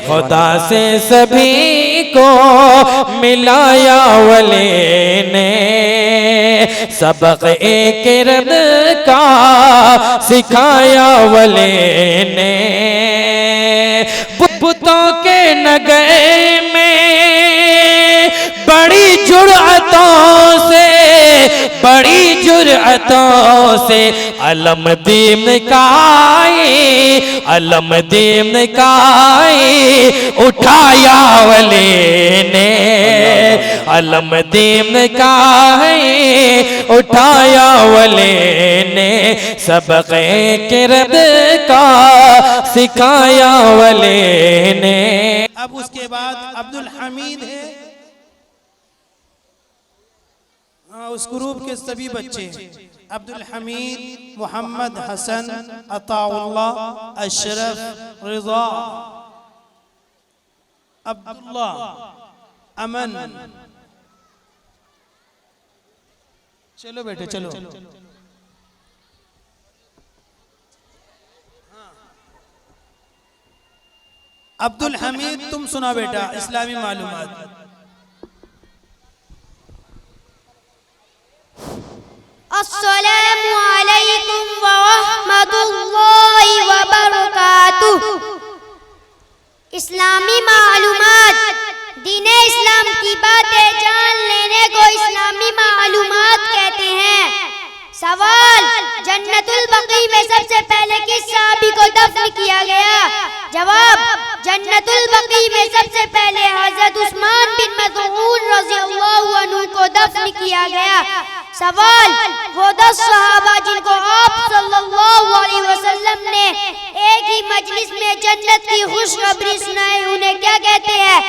خدا سے سبھی کو ملایا ولی نے، سبق ایک رد کا سکھایا ولی نے، بتوں کے نگے میں بڑی جرأتوں سے، بڑی جرأتوں سے علم دین نکائی، علم دین نکائی اٹھایا ولی نے، علم دین نکائی اٹھایا ولی نے، سبق کرد کا سکھایا ولی نے۔ اب اس کے بعد عبدالحمید ہے، اس گروپ کے سبھی بچے عبدالحمید، محمد حسن، عطاء اللہ، اشرف، رضا، عبداللہ، امن، چلو بیٹے چلو، عبدالحمید تم سنا بیٹا اسلامی معلومات۔ السلام علیکم ورحمۃ اللہ وبرکاتہ۔ اسلامی معلومات، دین اسلام کی باتیں جان لینے کو اسلامی معلومات کہتے ہیں۔ سوال: جنت البقیع میں سب سے پہلے کس صحابی کو دفن کیا گیا؟ جواب: جنت البقیع میں سب سے پہلے حضرت عثمان بن مظعون رضی اللہ عنہ کو دفن کیا گیا۔ سوال: وہ 10 صحابہ جن کو آپ صلی اللہ علیہ وسلم نے ایک ہی مجلس میں جنت کی خوشخبری سنائی انہیں کیا کہتے ہیں؟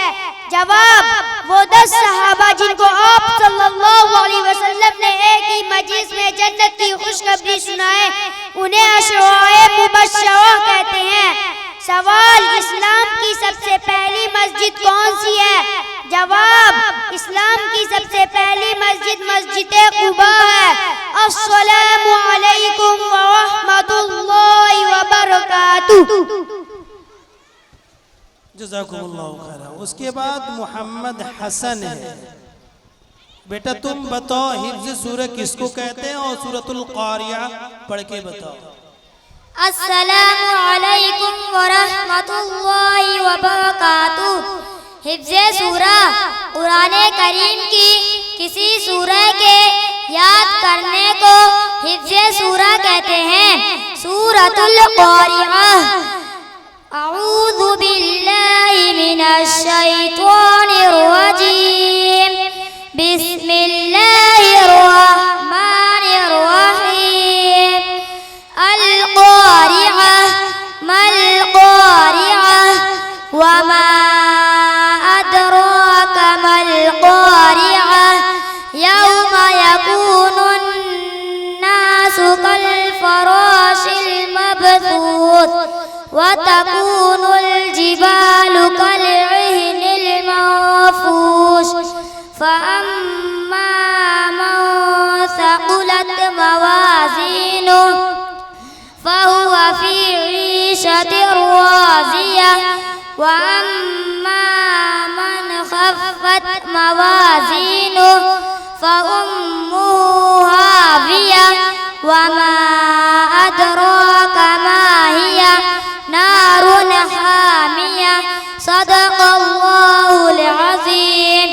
جواب: وہ 10 صحابہ جن کو آپ صلی اللہ علیہ وسلم نے ایک ہی مجلس میں جنت کی خوشخبری سنائے انہیں عشرائے مبشرہ کہتے ہیں۔ سوال: اسلام کی سب سے پہلی مسجد کون سی ہے؟ جواب: اسلام کی سب سے پہلی مسجد مسجد قباء ہے۔ السلام علیکم ورحمۃ اللہ وبرکاتہ۔ جزاکم اللہ خیرہ۔ اس کے بعد محمد حسن ہے، بیٹا تم بتاؤ حفظ سورہ کس کو کہتے ہیں اور سورۃ القاریہ پڑھ کے بتاؤ۔ السلام علیکم ورحمۃ اللہ وبرکاتہ۔ حفظ سورہ قرآن کریم کی کسی سورہ کے یاد کرنے کو حفظ سورہ کہتے ہیں۔ سورۃ القاریہ۔ اعوذ باللہ من الشیطان الرجیم، بسم اللہ الرحمن الرحیم۔ القاریہ ما القاریہ وما ادراک ما القاریہ، یوم یکون الناس کالفراش المبثوث وتكون الجبال كالعهن المنفوش، فأما من ثقلت موازينه فهو في عيشة راضية، وأما من خفت موازينه فأمه هاوية، وما أدراك ما هي نار حامية۔ صدق اللہ العظیم۔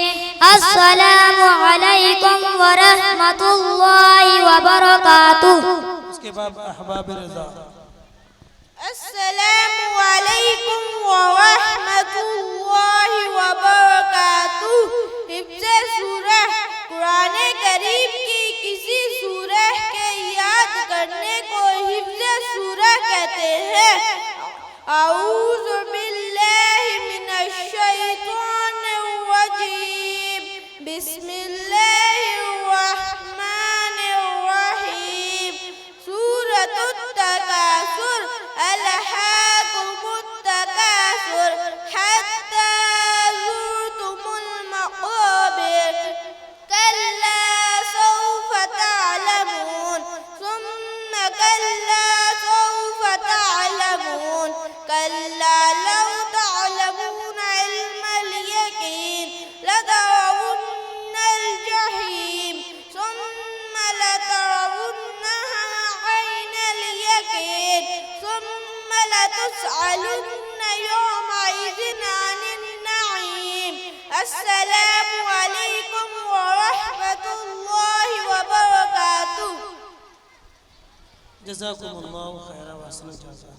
السلام علیکم ورحمۃ اللہ وبرکاتہ۔ اس کے بعد احباب رضا۔ السلام علیکم ورحمۃ اللہ وبرکاتہ۔ حفظ سورہ قرآن کریم کی کسی سورہ کے یاد کرنے کو حفظ سورہ کہتے ہیں۔ اعوذ باللہ من الشیطان الرجیم، بسم اللہ الرحمن الرحیم۔ سورۃ التکاثر، الہاکم التکاثر حتی زرتم المقابر، کلا سوف تعلمون ثم کلا سوف تعلمون، کلا لو جزاکم اللہ خیر و احسن الجزاء.